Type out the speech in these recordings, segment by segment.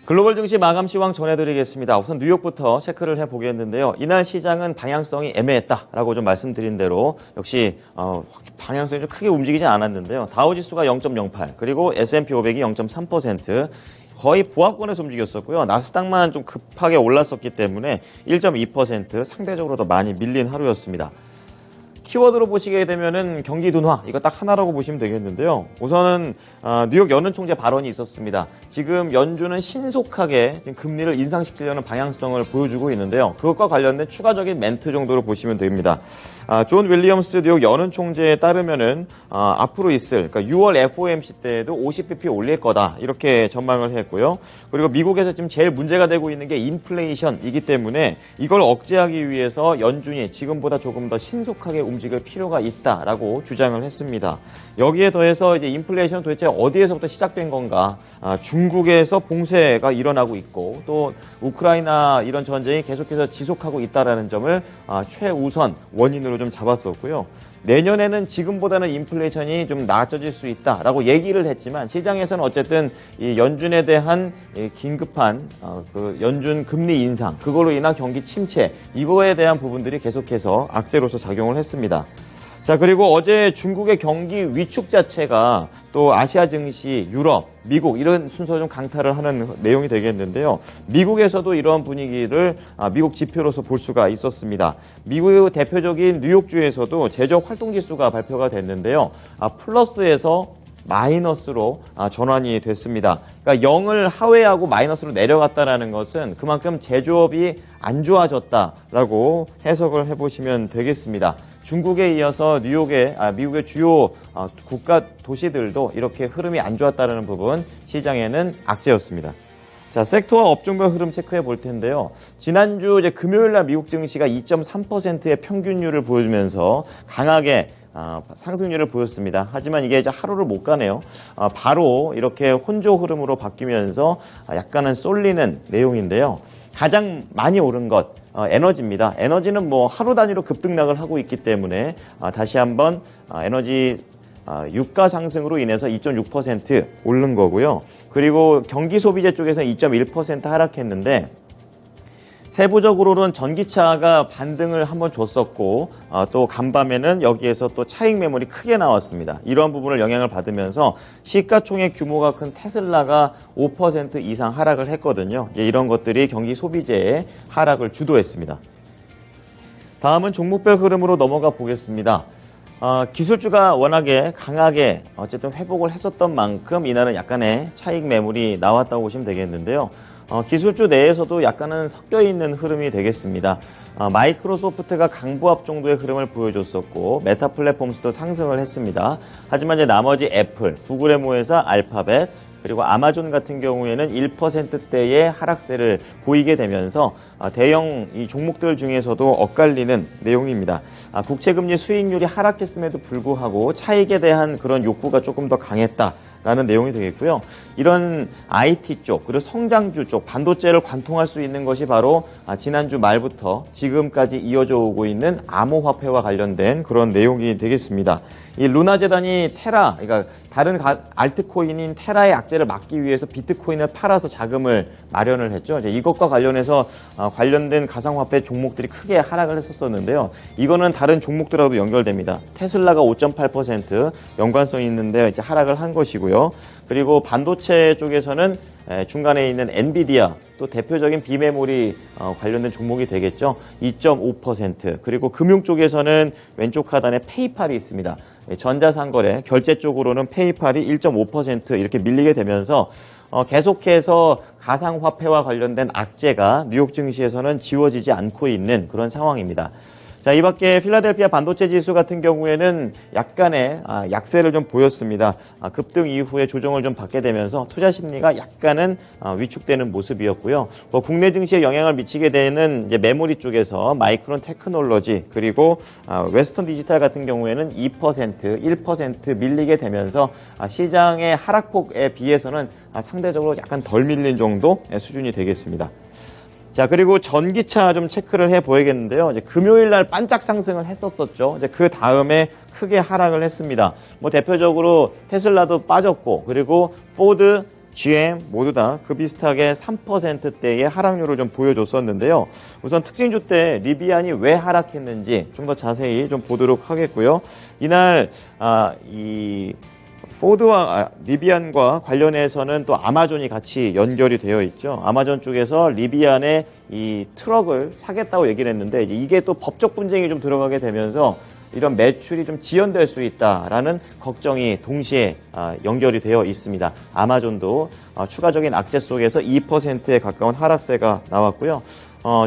글로벌 증시 마감 시황 전해드리겠습니다. 우선 뉴욕부터 체크를 해보겠는데요. 이날 시장은 방향성이 애매했다라고 좀 말씀드린 대로 역시 방향성이 좀 크게 움직이지 않았는데요. 다우지수가 0.08, 그리고 S&P 500이 0.3%, 거의 보합권에서 움직였었고요. 나스닥만 좀 급하게 올랐었기 때문에 1.2% 상대적으로 더 많이 밀린 하루였습니다. 키워드로 보시게 되면은 경기 둔화, 이거 딱 하나라고 보시면 되겠는데요. 우선은 뉴욕 연은 총재 발언이 있었습니다. 지금 연준은 신속하게 지금 금리를 인상시키려는 방향성을 보여주고 있는데요. 그것과 관련된 추가적인 멘트 정도로 보시면 됩니다. 존 윌리엄스 뉴욕 연은 총재에 따르면은 앞으로 있을, 그러니까 6월 FOMC 때에도 50bp 올릴 거다, 이렇게 전망을 했고요. 그리고 미국에서 지금 제일 문제가 되고 있는 게 인플레이션이기 때문에 이걸 억제하기 위해서 연준이 지금보다 조금 더 신속하게 움직일 필요가 있다라고 주장을 했습니다. 여기에 더해서 이제 인플레이션은 도대체 어디에서부터 시작된 건가? 중국에서 봉쇄가 일어나고 있고 또 우크라이나 이런 전쟁이 계속해서 지속하고 있다라는 점을 최우선 원인으로 좀 잡았었고요. 내년에는 지금보다는 인플레이션이 좀 낮아질 수 있다라고 얘기를 했지만 시장에서는 어쨌든 이 연준에 대한 긴급한 그 연준 금리 인상, 그걸로 인한 경기 침체, 이거에 대한 부분들이 계속해서 악재로서 작용을 했습니다. 자, 그리고 어제 중국의 경기 위축 자체가 또 아시아 증시, 유럽, 미국 이런 순서 좀 강타를 하는 내용이 되겠는데요. 미국에서도 이러한 분위기를 미국 지표로서 볼 수가 있었습니다. 미국 대표적인 뉴욕주에서도 제조업 활동 지수가 발표가 됐는데요. 플러스에서 마이너스로 전환이 됐습니다. 그러니까 0을 하회하고 마이너스로 내려갔다는 것은 그만큼 제조업이 안 좋아졌다라고 해석을 해보시면 되겠습니다. 중국에 이어서 미국의 주요 국가 도시들도 이렇게 흐름이 안 좋았다는 부분 시장에는 악재였습니다. 자, 섹터와 업종별 흐름 체크해 볼 텐데요. 지난주 이제 금요일 날 미국 증시가 2.3%의 평균율을 보여주면서 강하게 상승률을 보였습니다. 하지만 이게 이제 하루를 못 가네요. 바로 이렇게 혼조 흐름으로 바뀌면서 약간은 쏠리는 내용인데요. 가장 많이 오른 것, 에너지입니다. 에너지는 뭐 하루 단위로 급등락을 하고 있기 때문에 다시 한번 에너지 유가 상승으로 인해서 2.6% 오른 거고요. 그리고 경기 소비재 쪽에서는 2.1% 하락했는데 세부적으로는 전기차가 반등을 한번 줬었고 또 간밤에는 여기에서 또 차익 매물이 크게 나왔습니다. 이러한 부분을 영향을 받으면서 시가총액 규모가 큰 테슬라가 5% 이상 하락을 했거든요. 이런 것들이 경기 소비재의 하락을 주도했습니다. 다음은 종목별 흐름으로 넘어가 보겠습니다. 기술주가 워낙에 강하게 어쨌든 회복을 했었던 만큼 이날은 약간의 차익 매물이 나왔다고 보시면 되겠는데요. 기술주 내에서도 약간은 섞여 있는 흐름이 되겠습니다. 마이크로소프트가 강보합 정도의 흐름을 보여줬었고 메타 플랫폼스도 상승을 했습니다. 하지만 이제 나머지 애플, 구글의 모회사 알파벳, 그리고 아마존 같은 경우에는 1%대의 하락세를 보이게 되면서 대형 이 종목들 중에서도 엇갈리는 내용입니다. 국채금리 수익률이 하락했음에도 불구하고 차익에 대한 그런 욕구가 조금 더 강했다라는 내용이 되겠고요. 이런 IT 쪽, 그리고 성장주 쪽, 반도체를 관통할 수 있는 것이 바로 지난주 말부터 지금까지 이어져 오고 있는 암호화폐와 관련된 그런 내용이 되겠습니다. 이 루나 재단이 테라, 그러니까 다른 알트코인인 테라의 악재를 막기 위해서 비트코인을 팔아서 자금을 마련을 했죠. 이제 이것과 관련해서 관련된 가상화폐 종목들이 크게 하락을 했었는데요. 이거는 다른 종목들하고도 연결됩니다. 테슬라가 5.8% 연관성이 있는데 이제 하락을 한 것이고요. 그리고 반도체 쪽에서는 중간에 있는 엔비디아, 또 대표적인 비메모리 관련된 종목이 되겠죠. 2.5%. 그리고 금융 쪽에서는 왼쪽 하단에 페이팔이 있습니다. 전자상거래, 결제 쪽으로는 페이팔이 1.5% 이렇게 밀리게 되면서 계속해서 가상화폐와 관련된 악재가 뉴욕 증시에서는 지워지지 않고 있는 그런 상황입니다. 자, 이 밖에 필라델피아 반도체 지수 같은 경우에는 약간의 약세를 좀 보였습니다. 급등 이후에 조정을 좀 받게 되면서 투자 심리가 약간은 위축되는 모습이었고요. 국내 증시에 영향을 미치게 되는 이제 메모리 쪽에서 마이크론 테크놀로지, 그리고 웨스턴 디지털 같은 경우에는 2%, 1% 밀리게 되면서 시장의 하락폭에 비해서는 상대적으로 약간 덜 밀린 정도의 수준이 되겠습니다. 자, 그리고 전기차 좀 체크를 해 보야겠는데요. 이제 금요일 날 반짝 상승을 했었죠. 이제 그 다음에 크게 하락을 했습니다. 대표적으로 테슬라도 빠졌고, 그리고 포드, GM 모두 다 그 비슷하게 3%대의 하락률을 좀 보여줬었는데요. 우선 특징주 때 리비안이 왜 하락했는지 좀 더 자세히 좀 보도록 하겠고요. 이날 이 포드와 리비안과 관련해서는 또 아마존이 같이 연결이 되어 있죠. 아마존 쪽에서 리비안의 이 트럭을 사겠다고 얘기를 했는데 이게 또 법적 분쟁이 좀 들어가게 되면서 이런 매출이 좀 지연될 수 있다라는 걱정이 동시에 연결이 되어 있습니다. 아마존도 추가적인 악재 속에서 2%에 가까운 하락세가 나왔고요.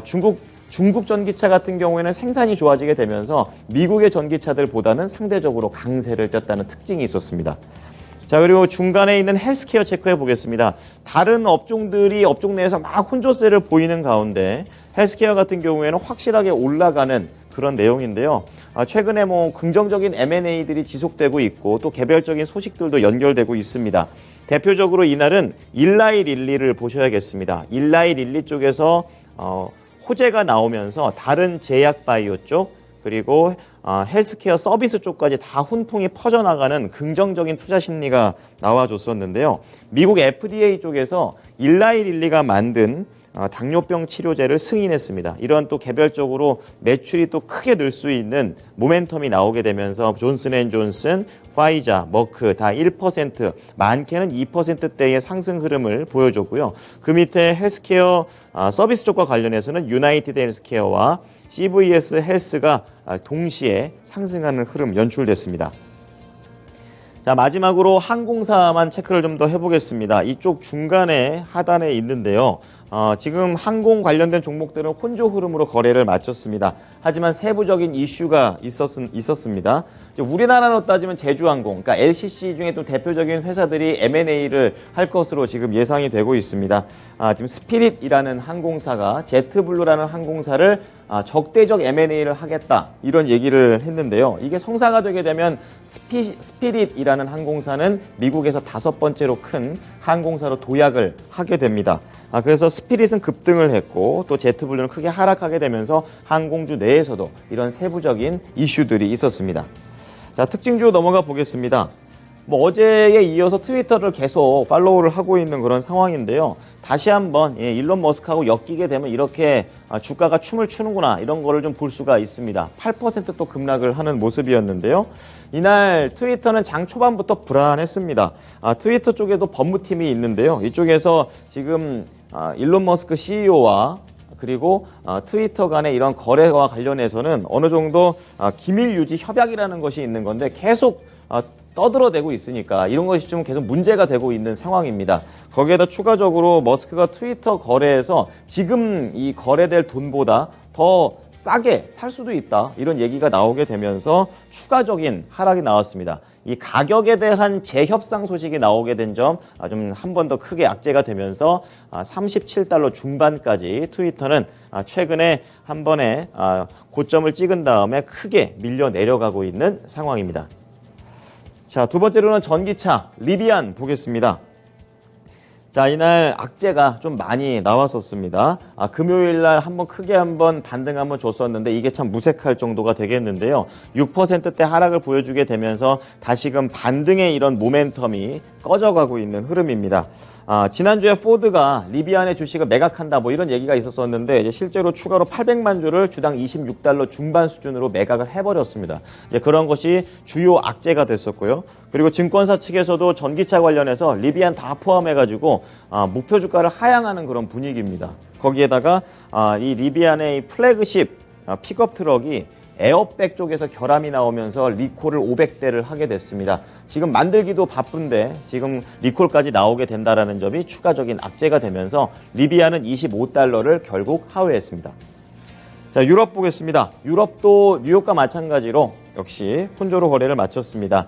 중국 전기차 같은 경우에는 생산이 좋아지게 되면서 미국의 전기차들보다는 상대적으로 강세를 띄었다는 특징이 있었습니다. 자, 그리고 중간에 있는 헬스케어 체크해 보겠습니다. 다른 업종들이 업종 내에서 막 혼조세를 보이는 가운데 헬스케어 같은 경우에는 확실하게 올라가는 그런 내용인데요. 최근에 긍정적인 M&A들이 지속되고 있고 또 개별적인 소식들도 연결되고 있습니다. 대표적으로 이날은 일라이 릴리를 보셔야겠습니다. 일라이 릴리 쪽에서 호재가 나오면서 다른 제약 바이오 쪽 그리고 헬스케어 서비스 쪽까지 다 훈풍이 퍼져나가는 긍정적인 투자 심리가 나와줬었는데요. 미국 FDA 쪽에서 일라이 릴리가 만든 당뇨병 치료제를 승인했습니다. 이런 또 개별적으로 매출이 또 크게 늘 수 있는 모멘텀이 나오게 되면서 존슨앤존슨, 파이자, 머크 다 1%, 많게는 2%대의 상승 흐름을 보여줬고요. 그 밑에 헬스케어 서비스 쪽과 관련해서는 유나이티드 헬스케어와 CVS 헬스가 동시에 상승하는 흐름 연출됐습니다. 자, 마지막으로 항공사만 체크를 좀 더 해보겠습니다. 이쪽 중간에 하단에 있는데요. 지금 항공 관련된 종목들은 혼조 흐름으로 거래를 마쳤습니다. 하지만 세부적인 이슈가 있었습니다. 우리나라로 따지면 제주항공, 그러니까 LCC 중에 또 대표적인 회사들이 M&A를 할 것으로 지금 예상이 되고 있습니다. 지금 스피릿이라는 항공사가 제트블루라는 항공사를 적대적 M&A를 하겠다 이런 얘기를 했는데요. 이게 성사가 되게 되면 스피릿이라는 항공사는 미국에서 5번째로 큰 항공사로 도약을 하게 됩니다. 그래서 스피릿은 급등을 했고 또 제트블루는 크게 하락하게 되면서 항공주 내에서도 이런 세부적인 이슈들이 있었습니다. 자, 특징주 넘어가 보겠습니다. 어제에 이어서 트위터를 계속 팔로우를 하고 있는 그런 상황인데요. 다시 한번 일론 머스크하고 엮이게 되면 이렇게 주가가 춤을 추는구나 이런 거를 좀 볼 수가 있습니다. 8% 또 급락을 하는 모습이었는데요. 이날 트위터는 장 초반부터 불안했습니다. 트위터 쪽에도 법무팀이 있는데요. 이쪽에서 지금 일론 머스크 CEO와 그리고 트위터 간의 이런 거래와 관련해서는 어느 정도 기밀 유지 협약이라는 것이 있는 건데 계속 떠들어대고 있으니까 이런 것이 좀 계속 문제가 되고 있는 상황입니다. 거기에다 추가적으로 머스크가 트위터 거래에서 지금 이 거래될 돈보다 더 싸게 살 수도 있다 이런 얘기가 나오게 되면서 추가적인 하락이 나왔습니다. 이 가격에 대한 재협상 소식이 나오게 된 점 좀 한 번 더 크게 악재가 되면서 37달러 중반까지 트위터는 최근에 한 번에 고점을 찍은 다음에 크게 밀려 내려가고 있는 상황입니다. 자, 두 번째로는 전기차 리비안 보겠습니다. 자, 이날 악재가 좀 많이 나왔었습니다. 금요일 날 크게 한번 반등 한번 줬었는데 이게 참 무색할 정도가 되겠는데요. 6%대 하락을 보여주게 되면서 다시금 반등의 이런 모멘텀이 꺼져가고 있는 흐름입니다. 지난주에 포드가 리비안의 주식을 매각한다 이런 얘기가 있었었는데 이제 실제로 추가로 800만 주를 주당 26달러 중반 수준으로 매각을 해버렸습니다. 이제 그런 것이 주요 악재가 됐었고요. 그리고 증권사 측에서도 전기차 관련해서 리비안 다 포함해가지고 목표 주가를 하향하는 그런 분위기입니다. 거기에다가 이 리비안의 플래그십 픽업 트럭이 에어백 쪽에서 결함이 나오면서 리콜을 500대를 하게 됐습니다. 지금 만들기도 바쁜데 지금 리콜까지 나오게 된다는 점이 추가적인 악재가 되면서 리비안은 25달러를 결국 하회했습니다. 자, 유럽 보겠습니다. 유럽도 뉴욕과 마찬가지로 역시 혼조로 거래를 마쳤습니다.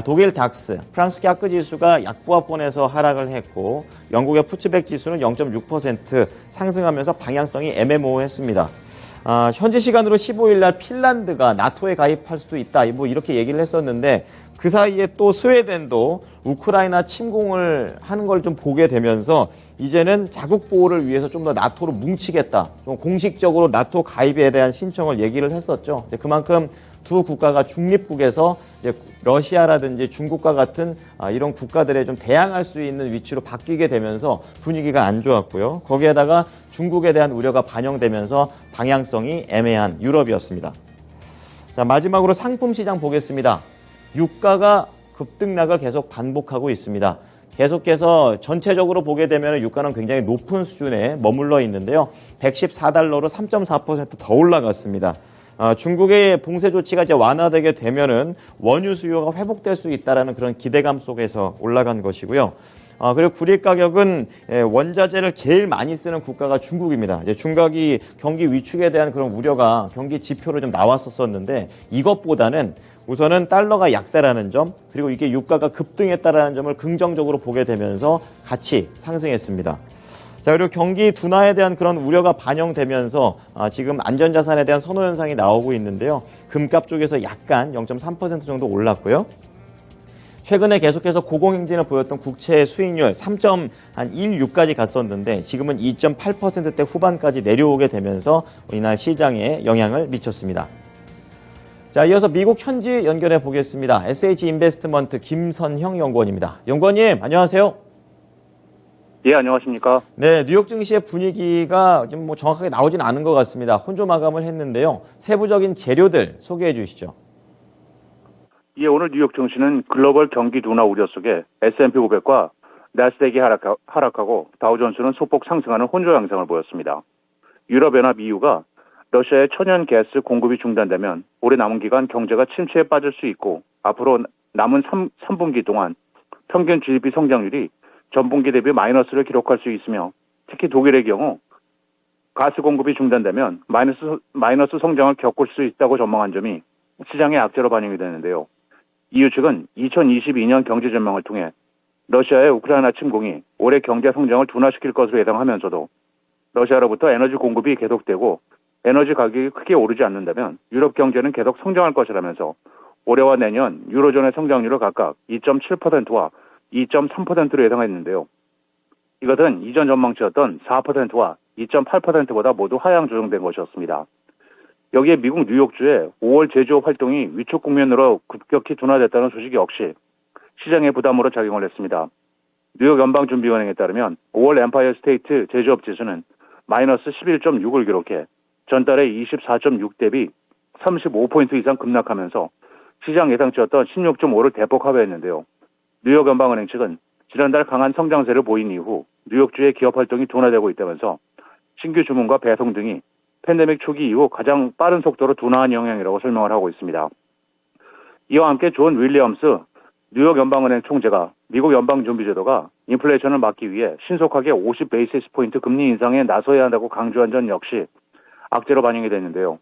독일 닥스, 프랑스 캬크 지수가 약보합권에서 하락을 했고 영국의 푸츠백 지수는 0.6% 상승하면서 방향성이 애매모호했습니다. 현지 시간으로 15일 날 핀란드가 나토에 가입할 수도 있다 이렇게 얘기를 했었는데 그 사이에 또 스웨덴도 우크라이나 침공을 하는 걸 좀 보게 되면서 이제는 자국 보호를 위해서 좀 더 나토로 뭉치겠다. 좀 공식적으로 나토 가입에 대한 신청을 얘기를 했었죠. 그만큼 두 국가가 중립국에서 이제 러시아라든지 중국과 같은 이런 국가들에 좀 대항할 수 있는 위치로 바뀌게 되면서 분위기가 안 좋았고요. 거기에다가 중국에 대한 우려가 반영되면서 방향성이 애매한 유럽이었습니다. 자, 마지막으로 상품 시장 보겠습니다. 유가가 급등락을 계속 반복하고 있습니다. 계속해서 전체적으로 보게 되면 유가는 굉장히 높은 수준에 머물러 있는데요. 114달러로 3.4% 더 올라갔습니다. 중국의 봉쇄 조치가 이제 완화되게 되면은 원유 수요가 회복될 수 있다라는 그런 기대감 속에서 올라간 것이고요. 그리고 구리 가격은 원자재를 제일 많이 쓰는 국가가 중국입니다. 이제 중국이 경기 위축에 대한 그런 우려가 경기 지표로 좀 나왔었는데 이것보다는 우선은 달러가 약세라는 점, 그리고 이게 유가가 급등했다라는 점을 긍정적으로 보게 되면서 같이 상승했습니다. 자, 그리고 경기 둔화에 대한 그런 우려가 반영되면서 지금 안전자산에 대한 선호 현상이 나오고 있는데요. 금값 쪽에서 약간 0.3% 정도 올랐고요. 최근에 계속해서 고공행진을 보였던 국채 수익률 3.16까지 갔었는데 지금은 2.8%대 후반까지 내려오게 되면서 이날 시장에 영향을 미쳤습니다. 자, 이어서 미국 현지 연결해 보겠습니다. SH 인베스트먼트 김선형 연구원입니다. 연구원님, 안녕하세요. 예, 안녕하십니까. 네, 뉴욕 증시의 분위기가 좀 정확하게 나오진 않은 것 같습니다. 혼조 마감을 했는데요. 세부적인 재료들 소개해 주시죠. 예, 오늘 뉴욕 증시는 글로벌 경기 둔화 우려 속에 S&P 500과 나스닥이 하락하고 다우존스는 소폭 상승하는 혼조 양상을 보였습니다. 유럽연합 EU가 러시아의 천연 가스 공급이 중단되면 올해 남은 기간 경제가 침체에 빠질 수 있고 앞으로 남은 3분기 동안 평균 GDP 성장률이 전분기 대비 마이너스를 기록할 수 있으며 특히 독일의 경우 가스 공급이 중단되면 마이너스 성장을 겪을 수 있다고 전망한 점이 시장의 악재로 반영이 되는데요. EU 측은 2022년 경제 전망을 통해 러시아의 우크라이나 침공이 올해 경제 성장을 둔화시킬 것으로 예상하면서도 러시아로부터 에너지 공급이 계속되고 에너지 가격이 크게 오르지 않는다면 유럽 경제는 계속 성장할 것이라면서 올해와 내년 유로존의 성장률을 각각 2.7%와 2.3%로 예상했는데요. 이것은 이전 전망치였던 4%와 2.8%보다 모두 하향 조정된 것이었습니다. 여기에 미국 뉴욕주의 5월 제조업 활동이 위축 국면으로 급격히 둔화됐다는 소식 역시 시장의 부담으로 작용을 했습니다. 뉴욕 연방준비은행에 따르면 5월 엠파이어 스테이트 제조업 지수는 마이너스 11.6을 기록해 전달의 24.6 대비 35포인트 이상 급락하면서 시장 예상치였던 16.5를 대폭 하회했는데요. 뉴욕 연방은행 측은 지난달 강한 성장세를 보인 이후 뉴욕주의 기업 활동이 둔화되고 있다면서 신규 주문과 배송 등이 팬데믹 초기 이후 가장 빠른 속도로 둔화한 영향이라고 설명을 하고 있습니다. 이와 함께 존 윌리엄스 뉴욕 연방은행 총재가 미국 연방준비제도가 인플레이션을 막기 위해 신속하게 50 베이시스 포인트 금리 인상에 나서야 한다고 강조한 점 역시 악재로 반영이 됐는데요.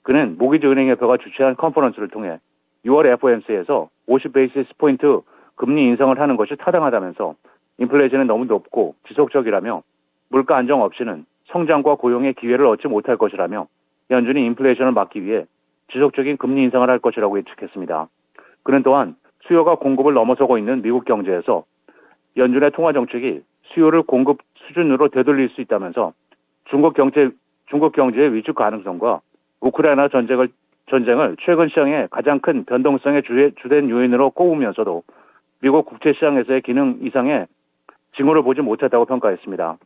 그는 모기지 은행협회가 주최한 컨퍼런스를 통해 6월 FOMC에서 50 베이시스 포인트 금리 인상을 하는 것이 타당하다면서 인플레이션은 너무 높고 지속적이라며 물가 안정 없이는 성장과 고용의 기회를 얻지 못할 것이라며 연준이 인플레이션을 막기 위해 지속적인 금리 인상을 할 것이라고 예측했습니다. 그는 또한 수요가 공급을 넘어서고 있는 미국 경제에서 연준의 통화 정책이 수요를 공급 수준으로 되돌릴 수 있다면서 중국 경제의 위축 가능성과 우크라이나 전쟁을 최근 시장의 가장 큰 변동성의 주된 요인으로 꼽으면서도 미국 국채 시장에서의 기능 이상의 징후를 보지 못했다고 평가했습니다.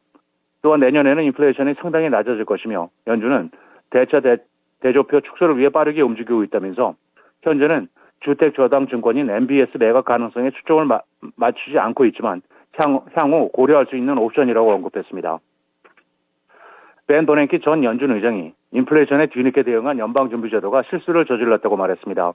또한 내년에는 인플레이션이 상당히 낮아질 것이며 연준은 대차 대조표 축소를 위해 빠르게 움직이고 있다면서 현재는 주택저당증권인 MBS 매각 가능성에 초점을 맞추지 않고 있지만 향후 고려할 수 있는 옵션이라고 언급했습니다. 벤 버냉키 전 연준 의장이 인플레이션에 뒤늦게 대응한 연방준비제도가 실수를 저질렀다고 말했습니다.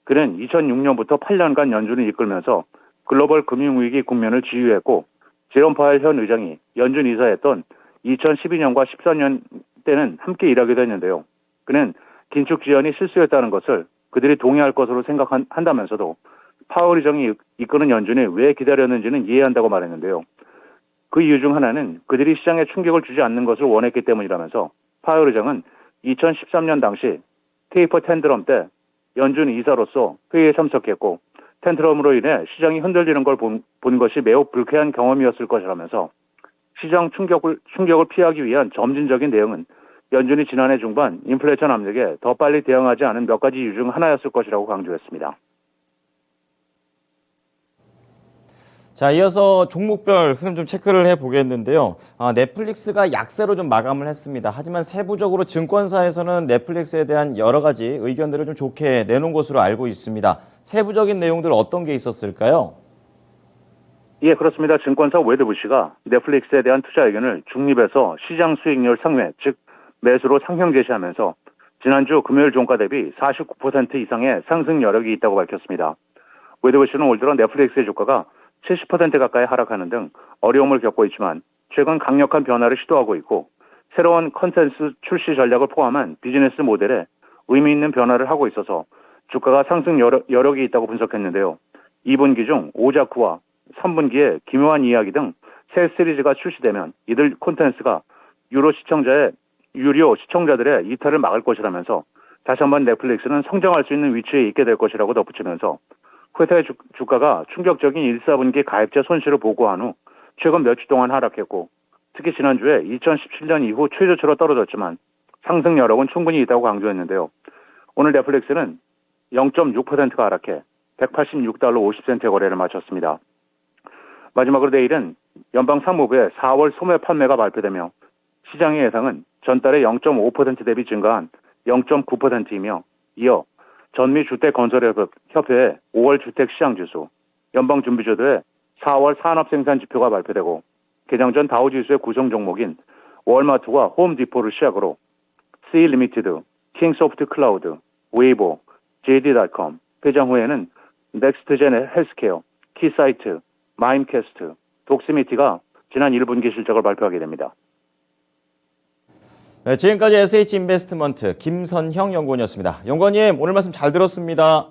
그는 2006년부터 8년간 연준을 이끌면서 글로벌 금융위기 국면을 지휘했고 제롬 파웰 현 의장이 연준 이사했던 2012년과 14년 때는 함께 일하기도 했는데요. 그는 긴축 지연이 실수였다는 것을 그들이 동의할 것으로 생각한다면서도 파월 의장이 이끄는 연준이 왜 기다렸는지는 이해한다고 말했는데요. 그 이유 중 하나는 그들이 시장에 충격을 주지 않는 것을 원했기 때문이라면서 파월 의장은 2013년 당시 테이퍼 텐드럼 때 연준 이사로서 회의에 참석했고 텐트럼으로 인해 시장이 흔들리는 걸 본 것이 매우 불쾌한 경험이었을 것이라면서 시장 충격을 피하기 위한 점진적인 대응은 연준이 지난해 중반 인플레이션 압력에 더 빨리 대응하지 않은 몇 가지 이유 중 하나였을 것이라고 강조했습니다. 자, 이어서 종목별 흐름 좀 체크를 해보겠는데요. 넷플릭스가 약세로 좀 마감을 했습니다. 하지만 세부적으로 증권사에서는 넷플릭스에 대한 여러 가지 의견들을 좀 좋게 내놓은 것으로 알고 있습니다. 세부적인 내용들 어떤 게 있었을까요? 예, 그렇습니다. 증권사 웨드부시가 넷플릭스에 대한 투자 의견을 중립에서 시장 수익률 상회, 즉 매수로 상향 제시하면서 지난주 금요일 종가 대비 49% 이상의 상승 여력이 있다고 밝혔습니다. 웨드부시는 올 들어 넷플릭스의 주가가 70% 가까이 하락하는 등 어려움을 겪고 있지만 최근 강력한 변화를 시도하고 있고 새로운 컨텐츠 출시 전략을 포함한 비즈니스 모델에 의미 있는 변화를 하고 있어서 주가가 상승 여력이 있다고 분석했는데요. 2분기 중 오자쿠와 3분기에 기묘한 이야기 등 새 시리즈가 출시되면 이들 콘텐츠가 유료 시청자들의 이탈을 막을 것이라면서 다시 한번 넷플릭스는 성장할 수 있는 위치에 있게 될 것이라고 덧붙이면서 회사의 주가가 충격적인 1, 4분기 가입자 손실을 보고한 후 최근 몇 주 동안 하락했고 특히 지난주에 2017년 이후 최저치로 떨어졌지만 상승 여력은 충분히 있다고 강조했는데요. 오늘 넷플릭스는 0.6%가 하락해 186달러 50센트의 거래를 마쳤습니다. 마지막으로 내일은 연방 상무부의 4월 소매 판매가 발표되며 시장의 예상은 전달에 0.5% 대비 증가한 0.9%이며 이어 전미주택건설협회의 5월 주택시장지수, 연방준비제도의 4월 산업생산지표가 발표되고 개장 전 다우지수의 구성 종목인 월마트와 홈디포를 시작으로 C-리미티드, 킹소프트클라우드, 웨이보, JD.com, 배장 후에는 넥스트젠 헬스케어, 키사이트, 마임캐스트, 독스미티가 지난 1분기 실적을 발표하게 됩니다. 네, 지금까지 SH인베스트먼트 김선형 연구원이었습니다. 연구원님, 오늘 말씀 잘 들었습니다.